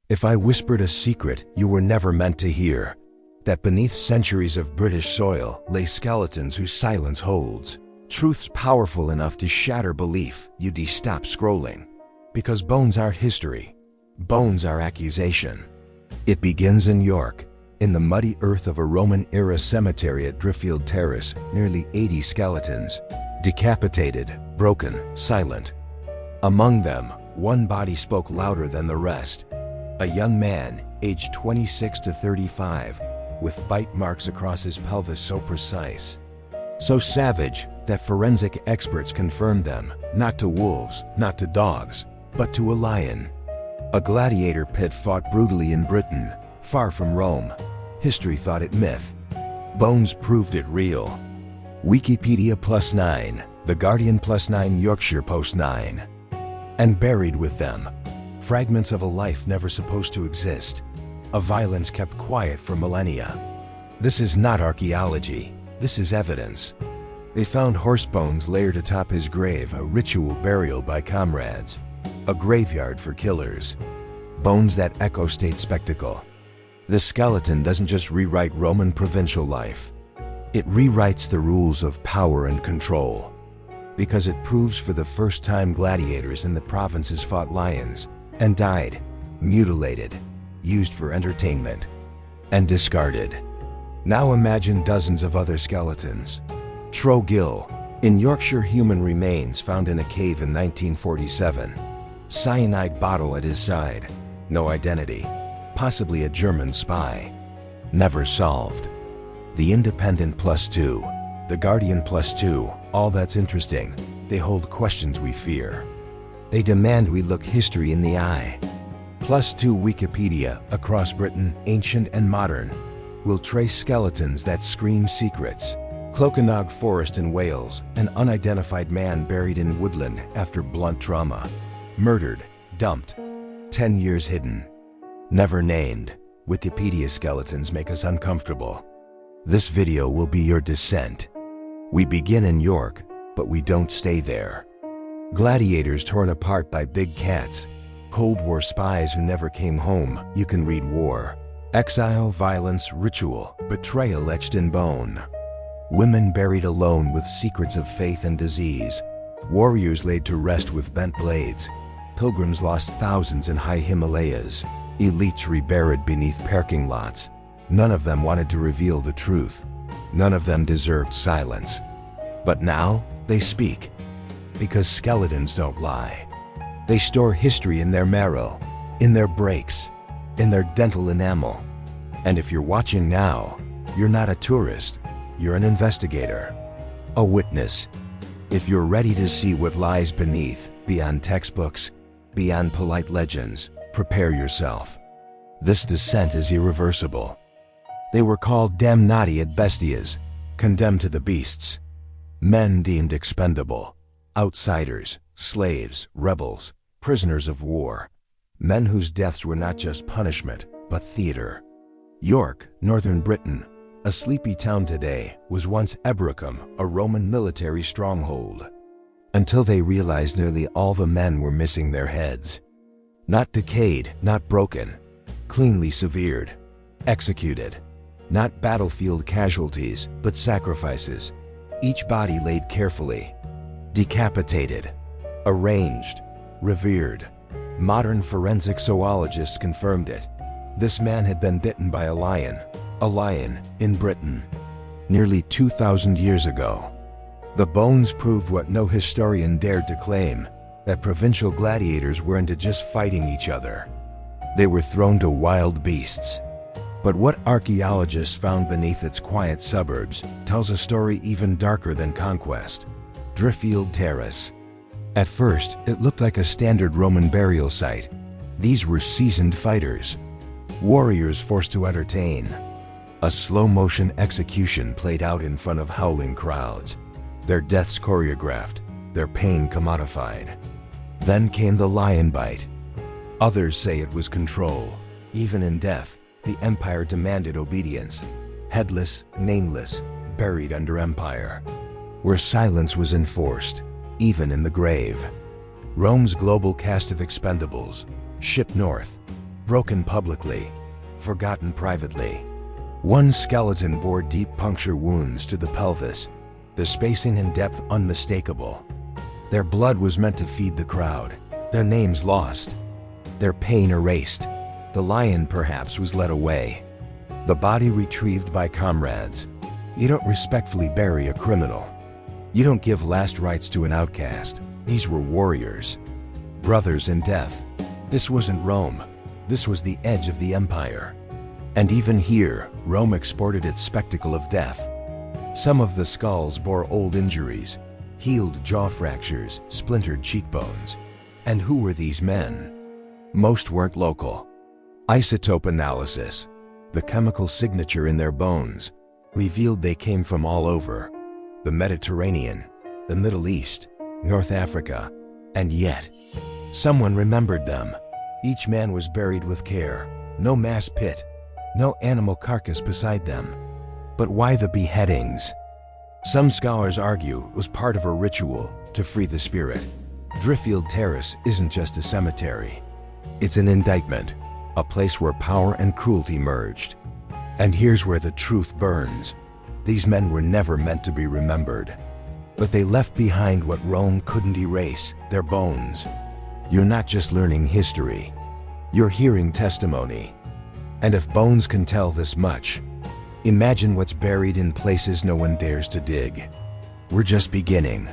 If I whispered a secret you were never meant to hear, that beneath centuries of British soil lay skeletons whose silence holds truths powerful enough to shatter belief, you'd stop scrolling. Because bones aren't history. Bones are accusation. It begins in York, in the muddy earth of a Roman-era cemetery at Driffield Terrace. Nearly 80 skeletons, decapitated, broken, silent. Among them, one body spoke louder than the rest. A young man, aged 26 to 35, with bite marks across his pelvis so precise, so savage that forensic experts confirmed them, not to wolves, not to dogs, but to a lion. A gladiator pit fought brutally in Britain, far from Rome. History thought it myth. Bones proved it real. Wikipedia +9, The Guardian +9, Yorkshire Post 9. And buried with them, fragments of a life never supposed to exist. A violence kept quiet for millennia. This is not archaeology, this is evidence. They found horse bones layered atop his grave, a ritual burial by comrades. A graveyard for killers. Bones that echo state spectacle. The skeleton doesn't just rewrite Roman provincial life. It rewrites the rules of power and control. Because it proves for the first time gladiators in the provinces fought lions and died, mutilated, used for entertainment, and discarded. Now imagine dozens of other skeletons. Trogill, in Yorkshire, human remains found in a cave in 1947. Cyanide bottle at his side. No identity. Possibly a German spy. Never solved. The Independent +2. The Guardian +2. All that's interesting. They hold questions we fear. They demand we look history in the eye. +2 Wikipedia, across Britain, ancient and modern, will trace skeletons that scream secrets. Clocanog Forest in Wales, an unidentified man buried in woodland after blunt trauma. Murdered, dumped, 10 years hidden. Never named. Wikipedia skeletons make us uncomfortable. This video will be your descent. We begin in York, but we don't stay there. Gladiators torn apart by big cats. Cold War spies who never came home. You can read war. Exile, violence, ritual, betrayal etched in bone. Women buried alone with secrets of faith and disease. Warriors laid to rest with bent blades. Pilgrims lost thousands in high Himalayas. Elites reburied beneath parking lots. None of them wanted to reveal the truth. None of them deserved silence. But now, they speak. Because skeletons don't lie. They store history in their marrow, in their breaks, in their dental enamel. And if you're watching now, you're not a tourist, you're an investigator, a witness. If you're ready to see what lies beneath, beyond textbooks, beyond polite legends, prepare yourself. This descent is irreversible. They were called damnati ad bestias, condemned to the beasts. Men deemed expendable, outsiders, slaves, rebels, prisoners of war. Men whose deaths were not just punishment, but theater. York, northern Britain, a sleepy town today, was once Ebracum, a Roman military stronghold. Until they realized nearly all the men were missing their heads. Not decayed, not broken, cleanly severed, executed. Not battlefield casualties, but sacrifices. Each body laid carefully, decapitated, arranged, revered. Modern forensic zoologists confirmed it. This man had been bitten by a lion in Britain, nearly 2,000 years ago. The bones proved what no historian dared to claim, that provincial gladiators weren't just fighting each other. They were thrown to wild beasts. But what archaeologists found beneath its quiet suburbs tells a story even darker than conquest. Driffield Terrace. At first, it looked like a standard Roman burial site. These were seasoned fighters, warriors forced to entertain. A slow-motion execution played out in front of howling crowds, their deaths choreographed, their pain commodified. Then came the lion bite. Others say it was control. Even in death, the empire demanded obedience. Headless, nameless, buried under empire, where silence was enforced, even in the grave. Rome's global cast of expendables, shipped north, broken publicly, forgotten privately. One skeleton bore deep puncture wounds to the pelvis, the spacing and depth unmistakable. Their blood was meant to feed the crowd, their names lost, their pain erased. The lion perhaps was led away, the body retrieved by comrades. You don't respectfully bury a criminal. You don't give last rites to an outcast. These were warriors, brothers in death. This wasn't Rome. This was the edge of the empire. And even here, Rome exported its spectacle of death. Some of the skulls bore old injuries, healed jaw fractures, splintered cheekbones. And who were these men? Most weren't local. Isotope analysis, the chemical signature in their bones, revealed they came from all over: the Mediterranean, the Middle East, North Africa. And yet, someone remembered them. Each man was buried with care, no mass pit, no animal carcass beside them. But why the beheadings? Some scholars argue it was part of a ritual to free the spirit. Driffield Terrace isn't just a cemetery. It's an indictment, a place where power and cruelty merged. And here's where the truth burns. These men were never meant to be remembered. But they left behind what Rome couldn't erase: their bones. You're not just learning history, you're hearing testimony. And if bones can tell this much, imagine what's buried in places no one dares to dig. We're just beginning.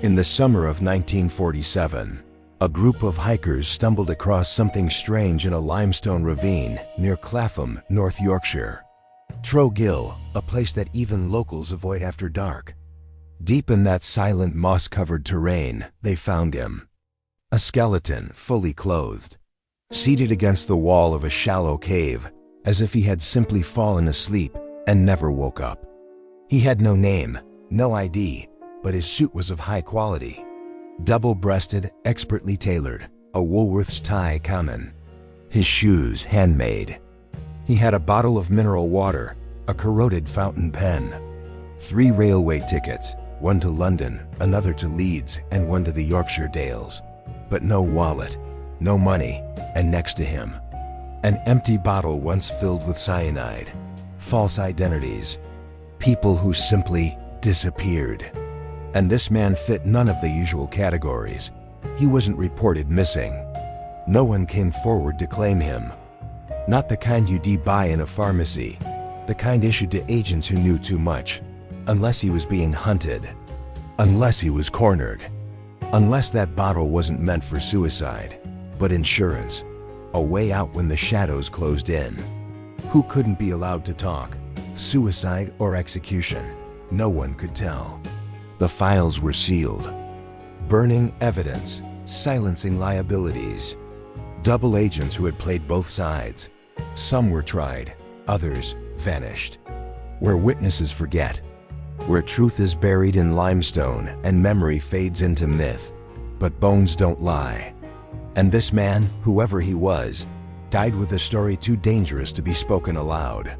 In the summer of 1947, a group of hikers stumbled across something strange in a limestone ravine near Clapham, North Yorkshire. Trogill, a place that even locals avoid after dark. Deep in that silent moss-covered terrain, they found him. A skeleton, fully clothed, seated against the wall of a shallow cave, as if he had simply fallen asleep and never woke up. He had no name, no ID, but his suit was of high quality. Double-breasted, expertly tailored, a Woolworth's tie common. His shoes handmade. He had a bottle of mineral water, a corroded fountain pen, 3 railway tickets, one to London, another to Leeds, and one to the Yorkshire Dales. But no wallet, no money, and next to him, an empty bottle once filled with cyanide. False identities. People who simply disappeared. And this man fit none of the usual categories. He wasn't reported missing. No one came forward to claim him. Not the kind you'd buy in a pharmacy, the kind issued to agents who knew too much. Unless he was being hunted. Unless he was cornered. Unless that bottle wasn't meant for suicide, but insurance. A way out when the shadows closed in. Who couldn't be allowed to talk? Suicide or execution? No one could tell. The files were sealed. Burning evidence, silencing liabilities. Double agents who had played both sides. Some were tried, others vanished. Where witnesses forget. Where truth is buried in limestone and memory fades into myth. But bones don't lie. And this man, whoever he was, died with a story too dangerous to be spoken aloud.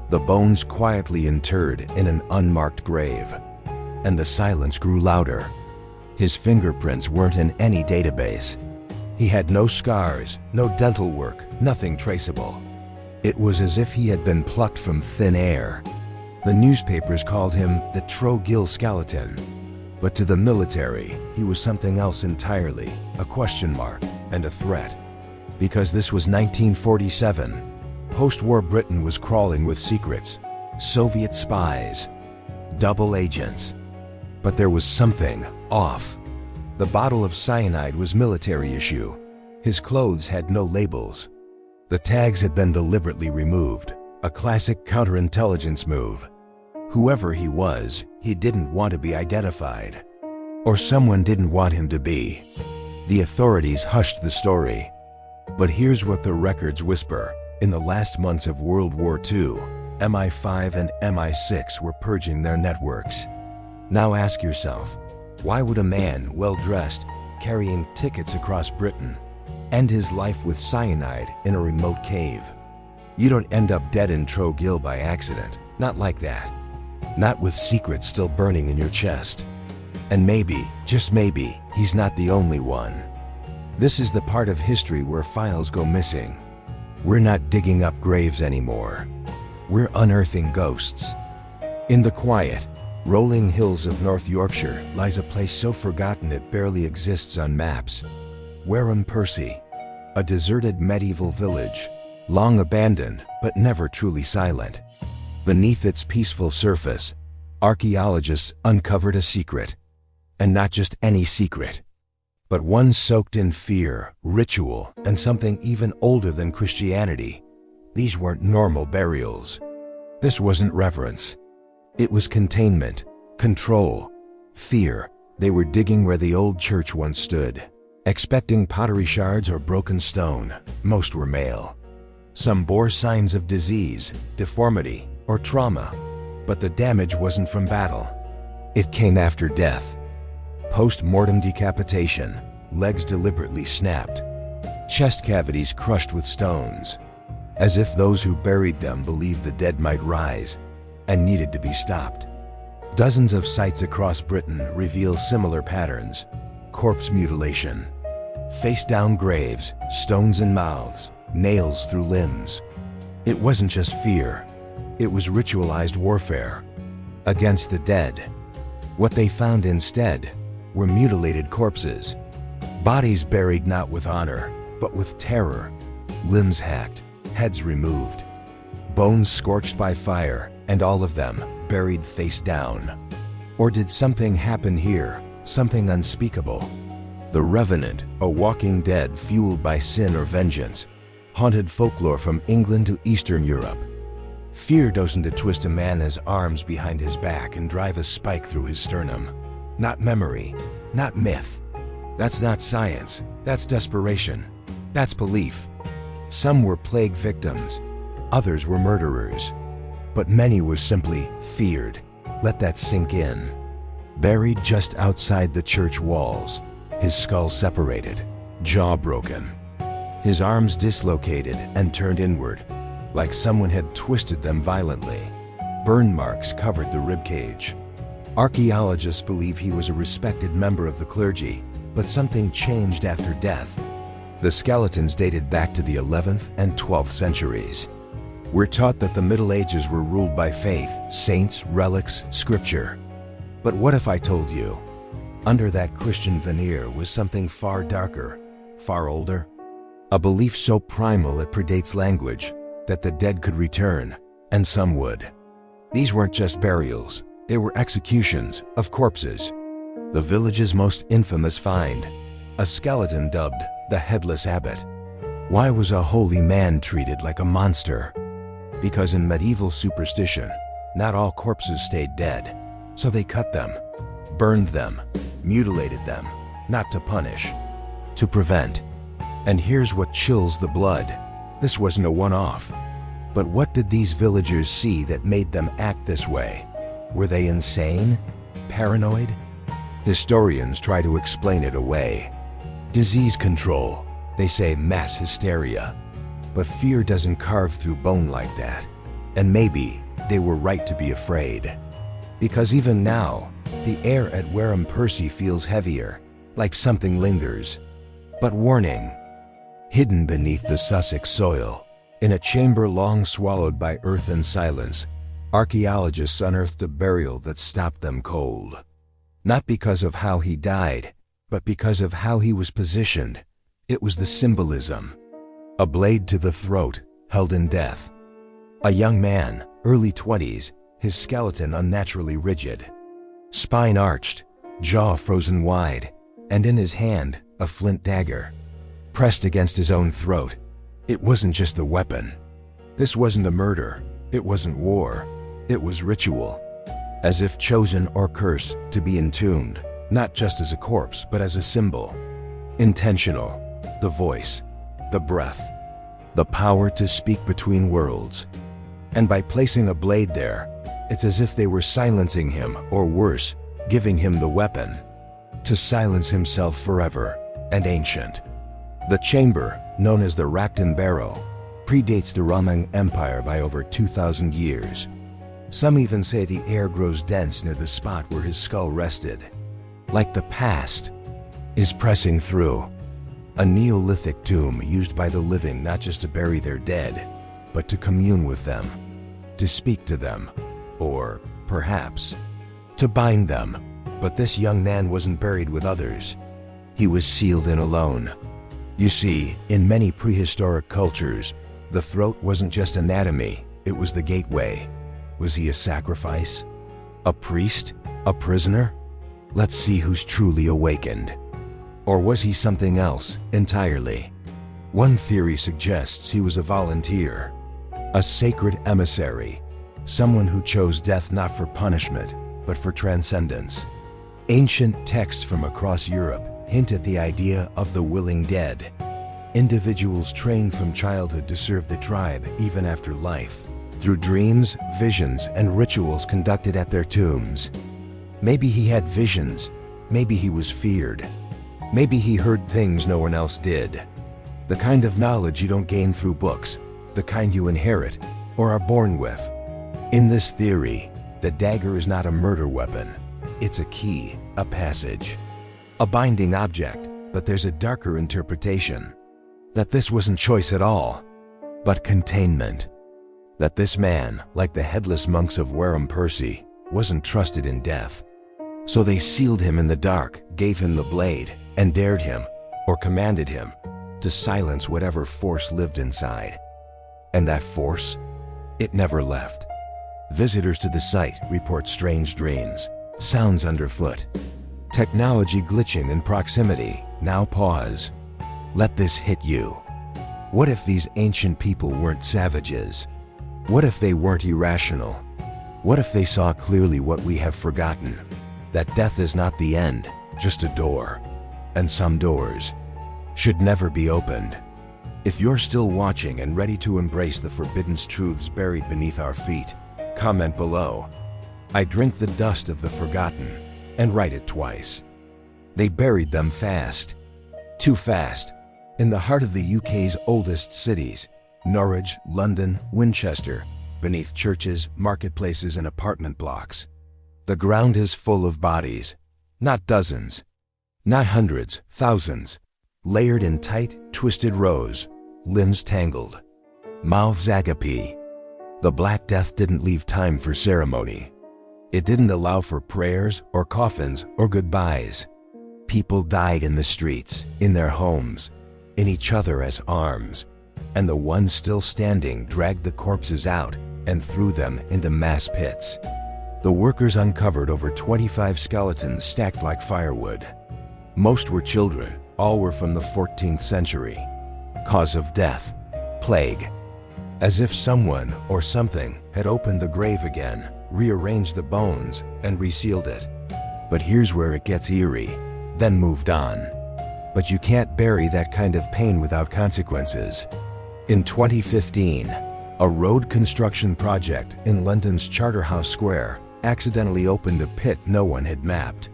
The bones quietly interred in an unmarked grave. And the silence grew louder. His fingerprints weren't in any database. He had no scars, no dental work, nothing traceable. It was as if he had been plucked from thin air. The newspapers called him the Trogill skeleton. But to the military, he was something else entirely, a question mark and a threat. Because this was 1947. Post-war Britain was crawling with secrets, Soviet spies, double agents. But there was something off. The bottle of cyanide was military issue. His clothes had no labels. The tags had been deliberately removed, a classic counterintelligence move. Whoever he was, he didn't want to be identified. Or someone didn't want him to be. The authorities hushed the story. But here's what the records whisper. In the last months of World War II, MI5 and MI6 were purging their networks. Now ask yourself, why would a man, well-dressed, carrying tickets across Britain, end his life with cyanide in a remote cave? You don't end up dead in Trogill by accident. Not like that. Not with secrets still burning in your chest. And maybe, just maybe, he's not the only one. This is the part of history where files go missing. We're not digging up graves anymore. We're unearthing ghosts. In the quiet, rolling hills of North Yorkshire lies a place so forgotten it barely exists on maps. Wareham Percy, a deserted medieval village, long abandoned but never truly silent. Beneath its peaceful surface, archaeologists uncovered a secret. And not just any secret, but one soaked in fear, ritual, and something even older than Christianity. These weren't normal burials. This wasn't reverence. It was containment, control, fear. They were digging where the old church once stood, expecting pottery shards or broken stone. Most were male. Some bore signs of disease, deformity, or trauma. But the damage wasn't from battle. It came after death. Post-mortem decapitation, legs deliberately snapped, chest cavities crushed with stones, as if those who buried them believed the dead might rise and needed to be stopped. Dozens of sites across Britain reveal similar patterns: corpse mutilation, face-down graves, stones in mouths, nails through limbs. It wasn't just fear, it was ritualized warfare against the dead. What they found instead were mutilated corpses, bodies buried not with honor, but with terror, limbs hacked, heads removed, bones scorched by fire, and all of them buried face down. Or did something happen here, something unspeakable? The Revenant, a walking dead fueled by sin or vengeance, haunted folklore from England to Eastern Europe. Fear doesn't twist a man's arms behind his back and drive a spike through his sternum. Not memory, not myth. That's not science, that's desperation. That's belief. Some were plague victims, others were murderers. But many were simply feared. Let that sink in. Buried just outside the church walls, his skull separated, jaw broken, his arms dislocated and turned inward, like someone had twisted them violently. Burn marks covered the ribcage. Archaeologists believe he was a respected member of the clergy, but something changed after death. The skeletons dated back to the 11th and 12th centuries. We're taught that the Middle Ages were ruled by faith, saints, relics, scripture. But what if I told you, under that Christian veneer was something far darker, far older? A belief so primal it predates language, that the dead could return, and some would. These weren't just burials. They were executions of corpses. The village's most infamous find, a skeleton dubbed the Headless Abbot. Why was a holy man treated like a monster? Because in medieval superstition, not all corpses stayed dead, so they cut them, burned them, mutilated them, not to punish, to prevent. And here's what chills the blood. This wasn't a one-off. But what did these villagers see that made them act this way? Were they insane? Paranoid? Historians try to explain it away. Disease control. They say mass hysteria. But fear doesn't carve through bone like that. And maybe they were right to be afraid. Because even now, the air at Wareham Percy feels heavier, like something lingers. But warning, hidden beneath the Sussex soil, in a chamber long swallowed by earth and silence, archaeologists unearthed a burial that stopped them cold. Not because of how he died, but because of how he was positioned. It was the symbolism. A blade to the throat, held in death. A young man, early 20s, his skeleton unnaturally rigid. Spine arched, jaw frozen wide, and in his hand, a flint dagger. Pressed against his own throat. It wasn't just the weapon. This wasn't a murder. It wasn't war. It was ritual. As if chosen or cursed to be entombed, not just as a corpse, but as a symbol. Intentional. The voice, the breath, the power to speak between worlds. And by placing a blade there, it's as if they were silencing him, or worse, giving him the weapon to silence himself forever and ancient. The chamber, known as the Racton Barrow, predates the Roman Empire by over 2,000 years. Some even say the air grows dense near the spot where his skull rested. Like the past is pressing through. A Neolithic tomb used by the living not just to bury their dead, but to commune with them, to speak to them, or perhaps to bind them. But this young man wasn't buried with others. He was sealed in alone. You see, in many prehistoric cultures, the throat wasn't just anatomy, it was the gateway. Was he a sacrifice? A priest? A prisoner? Let's see who's truly awakened. Or was he something else entirely? One theory suggests he was a volunteer, a sacred emissary, someone who chose death not for punishment, but for transcendence. Ancient texts from across Europe hint at the idea of the willing dead, individuals trained from childhood to serve the tribe even after life, through dreams, visions, and rituals conducted at their tombs. Maybe he had visions, maybe he was feared, maybe he heard things no one else did. The kind of knowledge you don't gain through books, the kind you inherit or are born with. In this theory, the dagger is not a murder weapon. It's a key, a passage, a binding object. But there's a darker interpretation. That this wasn't choice at all, but containment. That this man, like the headless monks of Wareham Percy, wasn't trusted in death. So they sealed him in the dark, gave him the blade, and dared him, or commanded him, to silence whatever force lived inside. And that force? It never left. Visitors to the site report strange dreams, sounds underfoot, technology glitching in proximity. Now pause. Let this hit you. What if these ancient people weren't savages? What if they weren't irrational? What if they saw clearly what we have forgotten? That death is not the end, just a door. And some doors should never be opened. If you're still watching and ready to embrace the forbidden truths buried beneath our feet, comment below. I drink the dust of the forgotten and write it twice. They buried them fast. Too fast. In the heart of the UK's oldest cities, Norwich, London, Winchester, beneath churches, marketplaces, and apartment blocks. The ground is full of bodies. Not dozens. Not hundreds, thousands. Layered in tight, twisted rows, limbs tangled, mouths agape. The Black Death didn't leave time for ceremony. It didn't allow for prayers or coffins or goodbyes. People died in the streets, in their homes, in each other as arms, and the ones still standing dragged the corpses out and threw them into mass pits. The workers uncovered over 25 skeletons stacked like firewood. Most were children, all were from the 14th century. Cause of death: plague. As if someone or something had opened the grave again, rearranged the bones, and resealed it. But here's where it gets eerie, then moved on. But you can't bury that kind of pain without consequences. In 2015, a road construction project in London's Charterhouse Square accidentally opened a pit no one had mapped.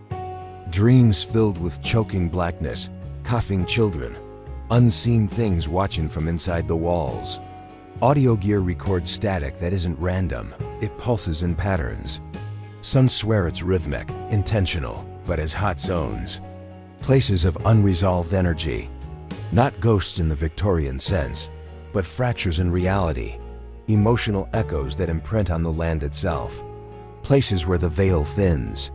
Dreams filled with choking blackness, coughing children, unseen things watching from inside the walls. Audio gear records static that isn't random, it pulses in patterns. Some swear it's rhythmic, intentional, but as hot zones. Places of unresolved energy. Not ghosts in the Victorian sense, but fractures in reality. Emotional echoes that imprint on the land itself. Places where the veil thins.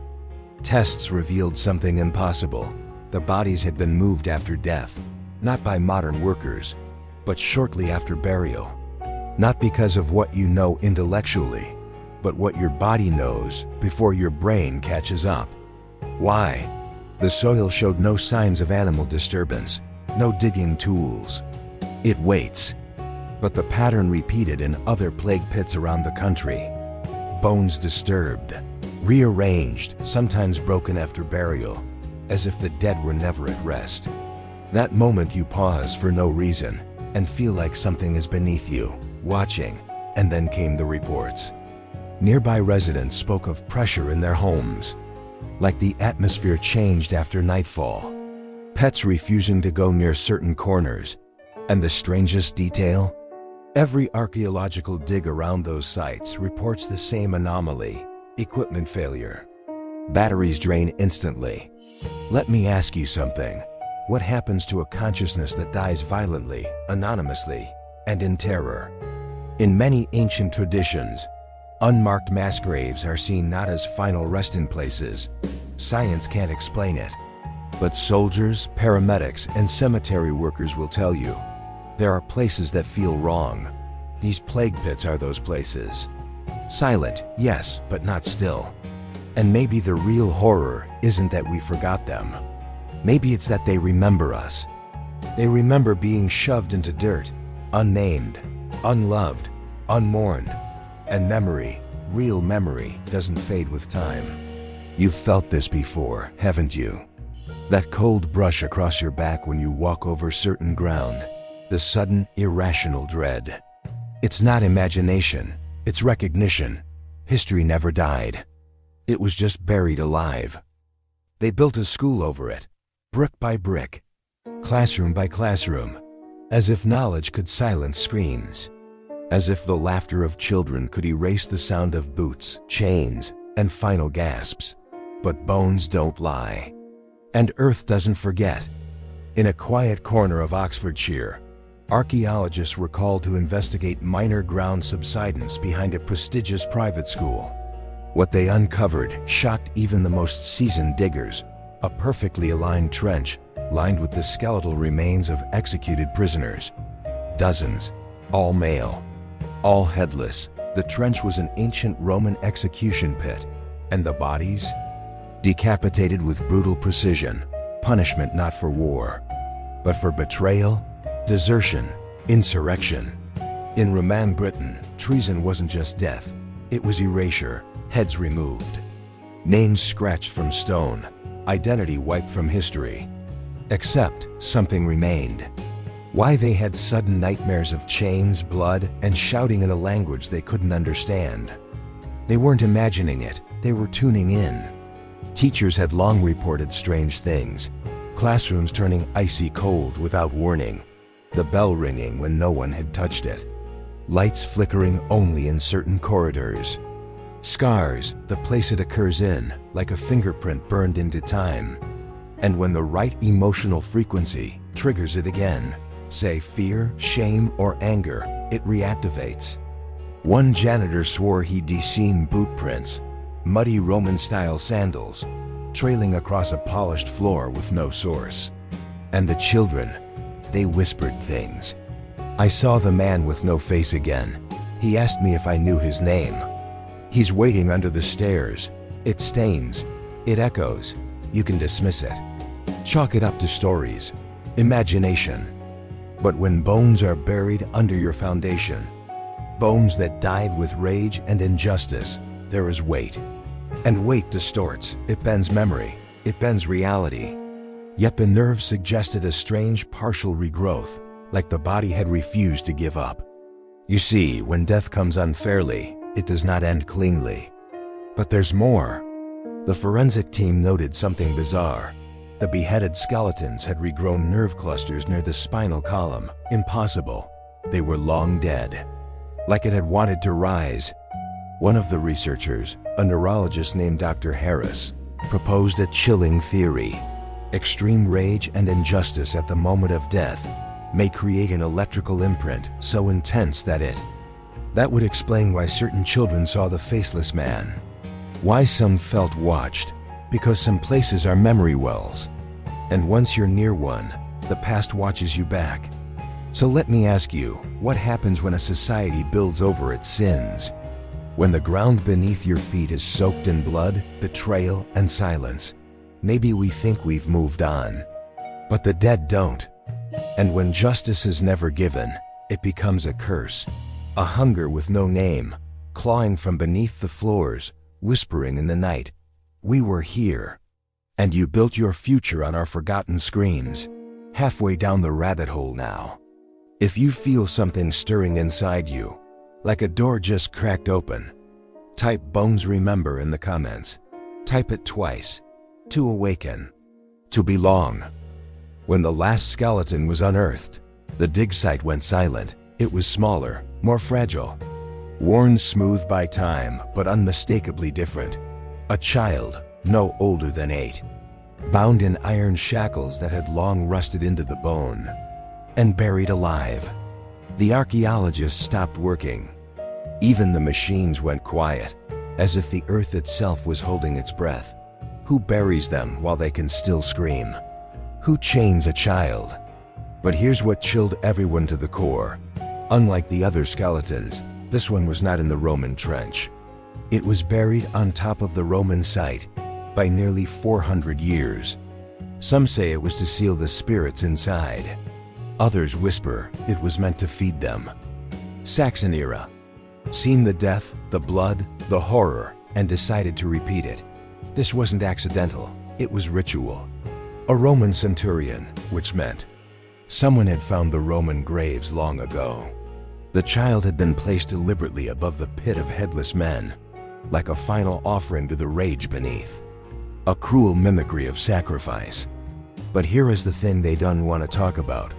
Tests revealed something impossible. The bodies had been moved after death, not by modern workers, but shortly after burial. Not because of what you know intellectually, but what your body knows before your brain catches up. Why? The soil showed no signs of animal disturbance, no digging tools. It waits. But the pattern repeated in other plague pits around the country. Bones disturbed, rearranged, sometimes broken after burial, as if the dead were never at rest. That moment you pause for no reason and feel like something is beneath you, watching, and then came the reports. Nearby residents spoke of pressure in their homes, like the atmosphere changed after nightfall. Pets refusing to go near certain corners. And the strangest detail? Every archaeological dig around those sites reports the same anomaly: equipment failure. Batteries drain instantly. Let me ask you something. What happens to a consciousness that dies violently, anonymously, and in terror? In many ancient traditions, unmarked mass graves are seen not as final resting places. Science can't explain it. But soldiers, paramedics, and cemetery workers will tell you, there are places that feel wrong. These plague pits are those places. Silent, yes, but not still. And maybe the real horror isn't that we forgot them. Maybe it's that they remember us. They remember being shoved into dirt, unnamed, unloved, unmourned. And memory, real memory, doesn't fade with time. You've felt this before, haven't you? That cold brush across your back when you walk over certain ground. The sudden, irrational dread. It's not imagination, it's recognition. History never died. It was just buried alive. They built a school over it, brick by brick, classroom by classroom, as if knowledge could silence screams, as if the laughter of children could erase the sound of boots, chains, and final gasps. But bones don't lie. And earth doesn't forget. In a quiet corner of Oxfordshire, archaeologists were called to investigate minor ground subsidence behind a prestigious private school. What they uncovered shocked even the most seasoned diggers. A perfectly aligned trench, lined with the skeletal remains of executed prisoners. Dozens, all male, all headless. The trench was an ancient Roman execution pit, and the bodies? Decapitated with brutal precision, punishment not for war, but for betrayal, desertion, insurrection. In Roman Britain, treason wasn't just death, it was erasure, heads removed, names scratched from stone, identity wiped from history. Except something remained. Why they had sudden nightmares of chains, blood, and shouting in a language they couldn't understand. They weren't imagining it, they were tuning in. Teachers had long reported strange things. Classrooms turning icy cold without warning. The bell ringing when no one had touched it. Lights flickering only in certain corridors. Scars, the place it occurs in, like a fingerprint burned into time. And when the right emotional frequency triggers it again, say fear, shame, or anger, it reactivates. One janitor swore he'd seen boot prints, muddy Roman-style sandals, trailing across a polished floor with no source. And the children, they whispered things. I saw the man with no face again. He asked me if I knew his name. He's waiting under the stairs. It stains. It echoes. You can dismiss it. Chalk it up to stories. Imagination. But when bones are buried under your foundation, bones that died with rage and injustice, there is weight. And weight distorts. It bends memory. It bends reality. Yet the nerve suggested a strange partial regrowth, like the body had refused to give up. You see, when death comes unfairly, it does not end cleanly. But there's more. The forensic team noted something bizarre. The beheaded skeletons had regrown nerve clusters near the spinal column. Impossible. They were long dead. Like it had wanted to rise. One of the researchers, a neurologist named Dr. Harris, proposed a chilling theory. Extreme rage and injustice at the moment of death may create an electrical imprint so intense that would explain why certain children saw the faceless man. Why some felt watched. Because some places are memory wells. And once you're near one, the past watches you back. So let me ask you, what happens when a society builds over its sins? When the ground beneath your feet is soaked in blood, betrayal, and silence, maybe we think we've moved on. But the dead don't. And when justice is never given, it becomes a curse. A hunger with no name, clawing from beneath the floors, whispering in the night, we were here. And you built your future on our forgotten screams. Halfway down the rabbit hole now. If you feel something stirring inside you, like a door just cracked open, type Bones Remember in the comments. Type it twice. To awaken. To belong. When the last skeleton was unearthed, the dig site went silent. It was smaller, more fragile. Worn smooth by time, but unmistakably different. A child, no older than 8. bound in iron shackles that had long rusted into the bone, and buried alive. The archaeologists stopped working. Even the machines went quiet, as if the earth itself was holding its breath. Who buries them while they can still scream? Who chains a child? But here's what chilled everyone to the core. Unlike the other skeletons, this one was not in the Roman trench. It was buried on top of the Roman site by nearly 400 years. Some say it was to seal the spirits inside. Others whisper it was meant to feed them. Saxon era. Seen the death, the blood, the horror, and decided to repeat it. This wasn't accidental, it was ritual. A Roman centurion, which meant someone had found the Roman graves long ago. The child had been placed deliberately above the pit of headless men, like a final offering to the rage beneath. A cruel mimicry of sacrifice. But here is the thing they don't want to talk about.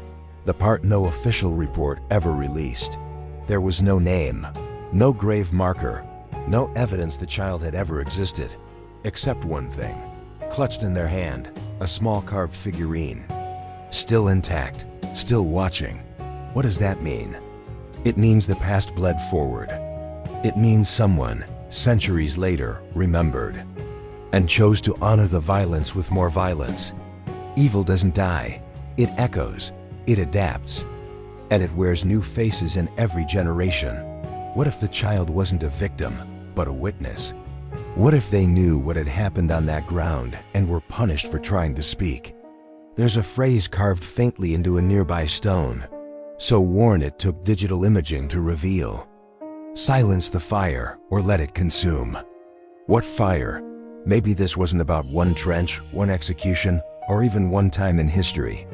The part no official report ever released. There was no name, no grave marker, no evidence the child had ever existed, except one thing. Clutched in their hand, a small carved figurine. Still intact, still watching. What does that mean? It means the past bled forward. It means someone, centuries later, remembered and chose to honor the violence with more violence. Evil doesn't die. It echoes. It adapts. And it wears new faces in every generation. What if the child wasn't a victim, but a witness? What if they knew what had happened on that ground and were punished for trying to speak? There's a phrase carved faintly into a nearby stone, so worn it took digital imaging to reveal. Silence the fire or let it consume. What fire? Maybe this wasn't about one trench, one execution, or even one time in history.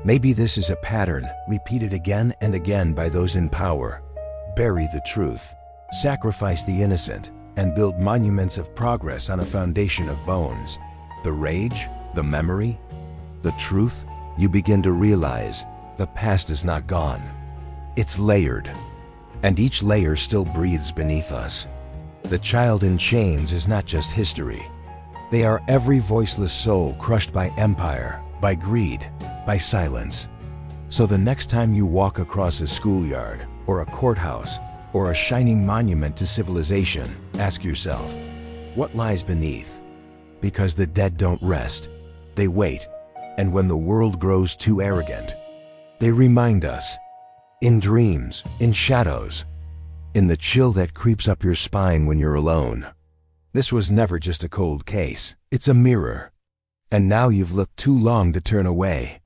Maybe this is a pattern repeated again and again by those in power. Bury the truth, sacrifice the innocent, and build monuments of progress on a foundation of bones. The rage, the memory, the truth. You begin to realize the past is not gone. It's layered, and each layer still breathes beneath us. The child in chains is not just history. They are every voiceless soul crushed by empire, by greed, by silence. So the next time you walk across a schoolyard, or a courthouse, or a shining monument to civilization, ask yourself, what lies beneath? Because the dead don't rest. They wait. And when the world grows too arrogant, they remind us. In dreams, in shadows, in the chill that creeps up your spine when you're alone. This was never just a cold case. It's a mirror. And now you've looked too long to turn away.